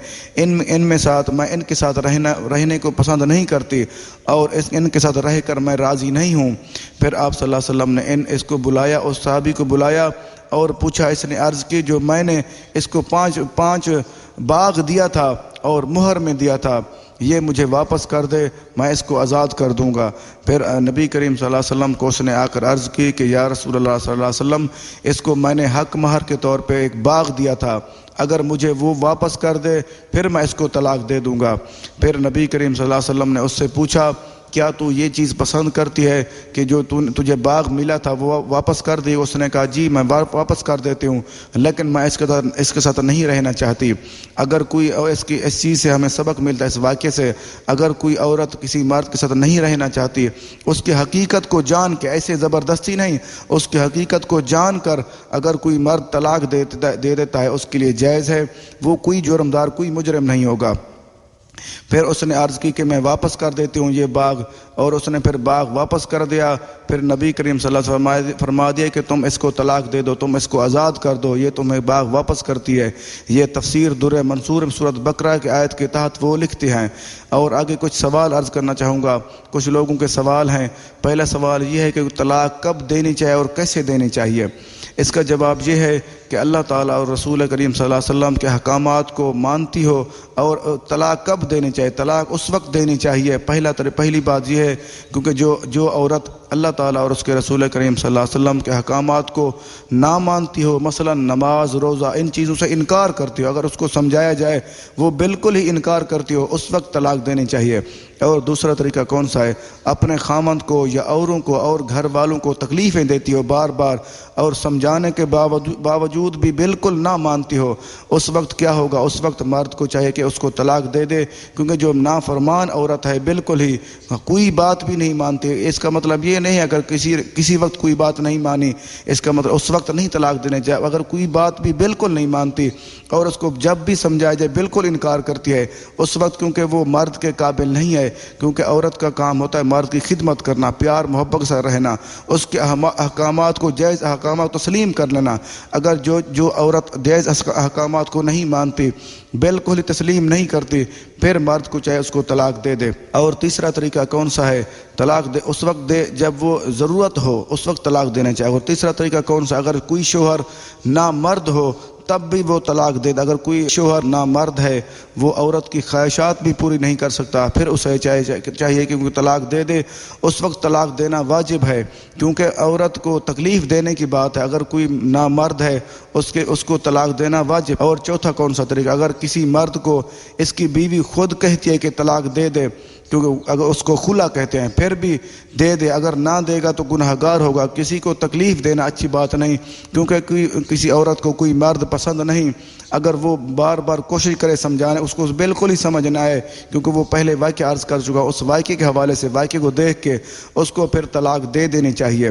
میں ان کے ساتھ رہنے کو پسند نہیں کرتی، اور ان کے ساتھ رہ کر میں راضی نہیں ہوں۔ پھر آپ صلی اللہ علیہ وسلم نے اس کو بلایا، اس صحابی کو بلایا اور پوچھا۔ اس نے عرض کی، جو میں نے اس کو 5 باغ دیا تھا اور مہر میں دیا تھا، یہ مجھے واپس کر دے، میں اس کو آزاد کر دوں گا۔ پھر نبی کریم صلی اللہ علیہ وسلم کو اس نے آ کر عرض کی کہ یا رسول اللہ صلی اللہ علیہ وسلم، اس کو میں نے حق مہر کے طور پہ ایک باغ دیا تھا، اگر مجھے وہ واپس کر دے پھر میں اس کو طلاق دے دوں گا۔ پھر نبی کریم صلی اللہ علیہ وسلم نے اس سے پوچھا کیا تو یہ چیز پسند کرتی ہے کہ جو تجھے باغ ملا تھا وہ واپس کر دی؟ اس نے کہا جی میں واپس کر دیتی ہوں، لیکن میں اس کے ساتھ نہیں رہنا چاہتی۔ اگر کوئی اس چیز سے ہمیں سبق ملتا ہے، اس واقعے سے، اگر کوئی عورت کسی مرد کے ساتھ نہیں رہنا چاہتی، اس کی حقیقت کو جان کے، ایسے زبردستی نہیں، اس کی حقیقت کو جان کر اگر کوئی مرد طلاق دے دیتا ہے، اس کے لیے جائز ہے، وہ کوئی جرمدار، کوئی مجرم نہیں ہوگا۔ پھر اس نے عرض کی کہ میں واپس کر دیتی ہوں یہ باغ، اور اس نے پھر باغ واپس کر دیا۔ پھر نبی کریم صلی اللہ علیہ وسلم فرما دیا کہ تم اس کو طلاق دے دو، تم اس کو آزاد کر دو، یہ تمہیں باغ واپس کرتی ہے۔ یہ تفسیر در منصور سورۃ بقرہ کی آیت کے تحت وہ لکھتے ہیں۔ اور آگے کچھ سوال عرض کرنا چاہوں گا، کچھ لوگوں کے سوال ہیں۔ پہلا سوال یہ ہے کہ طلاق کب دینی چاہیے اور کیسے دینی چاہیے؟ اس کا جواب یہ ہے کہ اللہ تعالیٰ اور رسول کریم صلی اللہ علیہ وسلم کے احکامات کو مانتی ہو۔ اور طلاق کب دینی چاہیے؟ طلاق اس وقت دینی چاہیے، پہلی بات یہ ہے کیونکہ جو عورت اللہ تعالیٰ اور اس کے رسول کریم صلی اللہ علیہ وسلم کے احکامات کو نہ مانتی ہو، مثلا نماز، روزہ، ان چیزوں سے انکار کرتی ہو، اگر اس کو سمجھایا جائے وہ بالکل ہی انکار کرتی ہو، اس وقت طلاق دینی چاہیے۔ اور دوسرا طریقہ کون سا ہے؟ اپنے خامند کو یا اوروں کو اور گھر والوں کو تکلیفیں دیتی ہو بار بار، اور سمجھانے کے باوجود بھی بالکل نہ مانتی ہو، اس وقت کیا ہوگا؟ اس وقت مرد کو چاہیے کہ اس کو طلاق دے دے، کیونکہ جو نافرمان عورت ہے بالکل ہی کوئی بات بھی نہیں مانتی۔ اس کا مطلب یہ نہیں اگر کسی وقت کوئی بات نہیں مانی، اس کا مطلب اس وقت نہیں طلاق دینے چاہیے۔ اگر کوئی بات بھی بالکل نہیں مانتی اور اس کو جب بھی سمجھایا جائے بالکل انکار کرتی ہے، اس وقت کیونکہ وہ مرد کے قابل نہیں ہے، کیونکہ عورت کا کام ہوتا ہے مرد کی خدمت کرنا، پیار محبت سے رہنا، اس کے احکامات کو جائز احکامات تسلیم کر لینا۔ اگر جو عورت جائز احکامات کو نہیں مانتی، بالکل ہی تسلیم نہیں کرتی، پھر مرد کو چاہے اس کو طلاق دے دے۔ اور تیسرا طریقہ کون سا ہے؟ طلاق دے اس وقت دے جب وہ ضرورت ہو، اس وقت طلاق دینا چاہیے۔ اور تیسرا طریقہ کون سا؟ اگر کوئی شوہر نامرد ہو تب بھی وہ طلاق دے دے۔ اگر کوئی شوہر نامرد ہے، وہ عورت کی خواہشات بھی پوری نہیں کر سکتا، پھر اسے چاہیے کہ طلاق دے دے۔ اس وقت طلاق دینا واجب ہے، کیونکہ عورت کو تکلیف دینے کی بات ہے۔ اگر کوئی نامرد ہے اس کو طلاق دینا واجب۔ اور چوتھا کون سا طریقہ؟ اگر کسی مرد کو اس کی بیوی خود کہتی ہے کہ طلاق دے دے، کیونکہ اگر اس کو خلا کہتے ہیں، پھر بھی دے دے، اگر نہ دے گا تو گنہگار ہوگا۔ کسی کو تکلیف دینا اچھی بات نہیں، کیونکہ کسی عورت کو کوئی مرد پسند نہیں، اگر وہ بار بار کوشش کرے سمجھانے، اس کو بالکل ہی سمجھ نہ آئے، کیونکہ وہ پہلے واقعہ عرض کر چکا، اس واقعے کے حوالے سے واقعے کو دیکھ کے اس کو پھر طلاق دے دینی چاہیے۔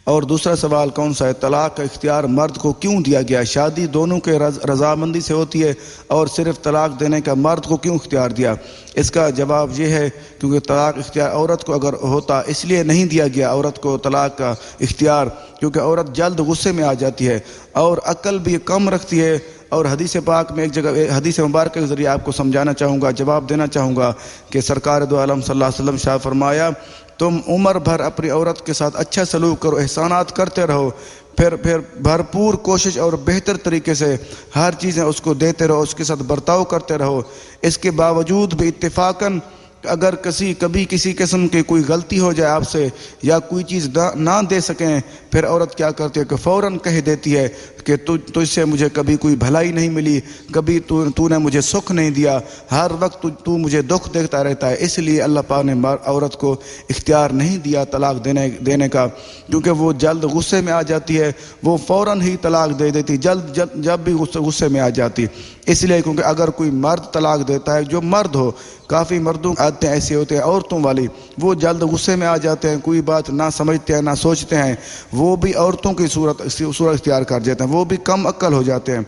اور دوسرا سوال کون سا ہے؟ طلاق کا اختیار مرد کو کیوں دیا گیا؟ شادی دونوں کے رضامندی سے ہوتی ہے، اور صرف طلاق دینے کا مرد کو کیوں اختیار دیا؟ اس کا جواب یہ ہے کیونکہ طلاق اختیار عورت کو اگر ہوتا، اس لیے نہیں دیا گیا عورت کو طلاق کا اختیار، کیونکہ عورت جلد غصے میں آ جاتی ہے اور عقل بھی کم رکھتی ہے۔ اور حدیث پاک میں ایک جگہ حدیث مبارکہ کے ذریعے آپ کو سمجھانا چاہوں گا، جواب دینا چاہوں گا کہ سرکار دو عالم صلی اللہ علیہ وسلم شاہ فرمایا، تم عمر بھر اپنی عورت کے ساتھ اچھا سلوک کرو، احسانات کرتے رہو، پھر بھرپور کوشش اور بہتر طریقے سے ہر چیزیں اس کو دیتے رہو، اس کے ساتھ برتاؤ کرتے رہو۔ اس کے باوجود بھی اتفاقاً اگر کبھی کسی قسم کی کوئی غلطی ہو جائے آپ سے، یا کوئی چیز نہ دے سکیں، پھر عورت کیا کرتی ہے کہ فوراً کہہ دیتی ہے کہ تجھ سے مجھے کبھی کوئی بھلائی نہیں ملی، کبھی تو نے مجھے سکھ نہیں دیا، ہر وقت تو مجھے دکھ دیتا رہتا ہے۔ اس لیے اللہ پاک نے عورت کو اختیار نہیں دیا طلاق دینے کا، کیونکہ وہ جلد غصے میں آ جاتی ہے، وہ فوراً ہی طلاق دے دیتی جب بھی غصے میں آ جاتی۔ اس لیے کیونکہ اگر کوئی مرد طلاق دیتا ہے، جو مرد ہو، کافی مردوں عادتیں ایسے ہوتے ہیں عورتوں والی، وہ جلد غصے میں آ جاتے ہیں، کوئی بات نہ سمجھتے ہیں نہ سوچتے ہیں، وہ بھی عورتوں کی صورت اختیار کر جاتے ہیں، وہ بھی کم عقل ہو جاتے ہیں۔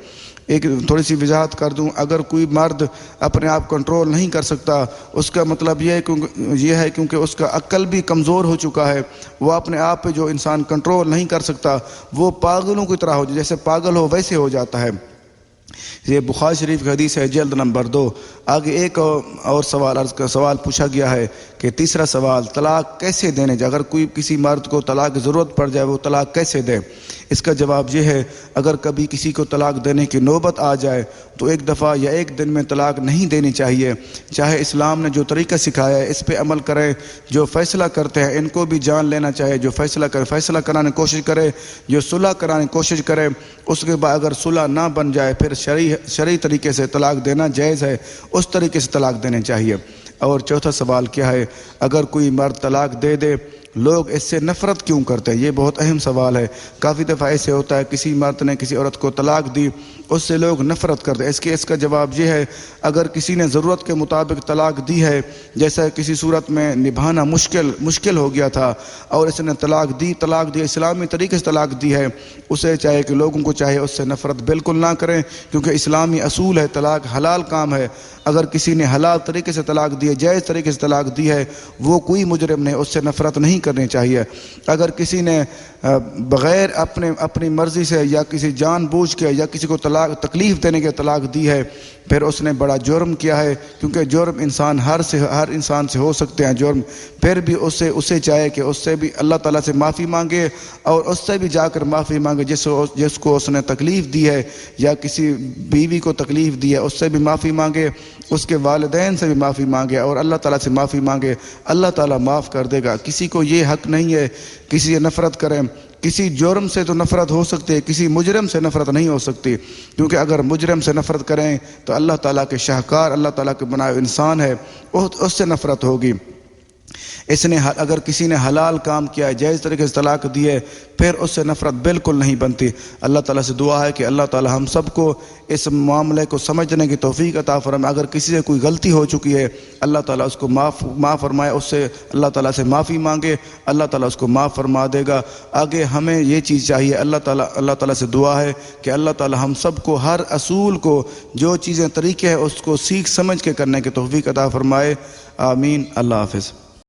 ایک تھوڑی سی وضاحت کر دوں، اگر کوئی مرد اپنے آپ کنٹرول نہیں کر سکتا، اس کا مطلب یہ ہے کیونکہ اس کا عقل بھی کمزور ہو چکا ہے، وہ اپنے آپ پہ جو انسان کنٹرول نہیں کر سکتا، وہ پاگلوں کی طرح ہو جائے، جیسے پاگل ہو ویسے ہو جاتا ہے۔ یہ بخاری شریف کی حدیث ہے، جلد نمبر 2۔ آگے ایک اور سوال پوچھا گیا ہے کہ تیسرا سوال، طلاق کیسے دینے جائے؟ اگر کوئی کسی مرد کو طلاق کی ضرورت پڑ جائے، وہ طلاق کیسے دے؟ اس کا جواب یہ ہے، اگر کبھی کسی کو طلاق دینے کی نوبت آ جائے تو ایک دفعہ یا ایک دن میں طلاق نہیں دینی چاہیے، چاہے اسلام نے جو طریقہ سکھایا ہے اس پہ عمل کریں، جو فیصلہ کرتے ہیں ان کو بھی جان لینا چاہیے، جو فیصلہ کرانے کی کوشش کرے، جو صلح کرانے کی کوشش کرے، اس کے بعد اگر صلح نہ بن جائے پھر شرعی طریقے سے طلاق دینا جائز ہے، اس طریقے سے طلاق دینے چاہیے۔ اور چوتھا سوال کیا ہے، اگر کوئی مرد طلاق دے دے لوگ اس سے نفرت کیوں کرتے ہیں؟ یہ بہت اہم سوال ہے۔ کافی دفعہ ایسے ہوتا ہے کسی مرد نے کسی عورت کو طلاق دی، اس سے لوگ نفرت کرتے ہیں۔ اس کا جواب یہ ہے، اگر کسی نے ضرورت کے مطابق طلاق دی ہے، جیسا کسی صورت میں نبھانا مشکل ہو گیا تھا اور اس نے طلاق دی اسلامی طریقے سے طلاق دی ہے، اسے چاہے کہ لوگوں کو چاہے اس سے نفرت بالکل نہ کریں، کیونکہ اسلامی اصول ہے طلاق حلال کام ہے۔ اگر کسی نے حلال طریقے سے طلاق دی ہے، جائز طریقے سے طلاق دی ہے، وہ کوئی مجرم نہیں، اس سے نفرت نہیں کرنی چاہیے۔ اگر کسی نے بغیر اپنی مرضی سے یا کسی جان بوجھ کے یا کسی کو تکلیف دینے کے طلاق دی ہے، پھر اس نے بڑا جرم کیا ہے، کیونکہ جرم ہر انسان سے ہو سکتے ہیں جرم، پھر بھی اسے چاہے کہ اس سے بھی اللہ تعالیٰ سے معافی مانگے اور اس سے بھی جا کر معافی مانگے جس کو اس نے تکلیف دی ہے یا کسی بیوی کو تکلیف دی ہے، اس سے بھی معافی مانگے، اس کے والدین سے بھی معافی مانگے اور اللہ تعالیٰ سے معافی مانگے، اللہ تعالیٰ معاف کر دے گا۔ کسی کو یہ حق نہیں ہے کسی سے نفرت کریں۔ کسی جرم سے تو نفرت ہو سکتی ہے، کسی مجرم سے نفرت نہیں ہو سکتی، کیونکہ اگر مجرم سے نفرت کریں تو اللہ تعالیٰ کے شاہکار، اللہ تعالیٰ کے بنائے انسان ہے، اس سے نفرت ہوگی۔ اگر کسی نے حلال کام کیا ہے، جائز طریقے سے طلاق دی ہے، پھر اس سے نفرت بالکل نہیں بنتی۔ اللہ تعالیٰ سے دعا ہے کہ اللہ تعالیٰ ہم سب کو اس معاملے کو سمجھنے کی توفیق عطا فرمائے۔ اگر کسی سے کوئی غلطی ہو چکی ہے، اللہ تعالیٰ اس کو معاف فرمائے، اس سے اللہ تعالیٰ سے معافی مانگے، اللہ تعالیٰ اس کو معاف فرما دے گا۔ آگے ہمیں یہ چیز چاہیے، اللہ تعالیٰ سے دعا ہے کہ اللہ تعالیٰ ہم سب کو ہر اصول کو، جو چیزیں طریقے ہیں، اس کو سیکھ سمجھ کے کرنے کی توفیق عطا فرمائے۔ آمین۔ اللہ حافظ۔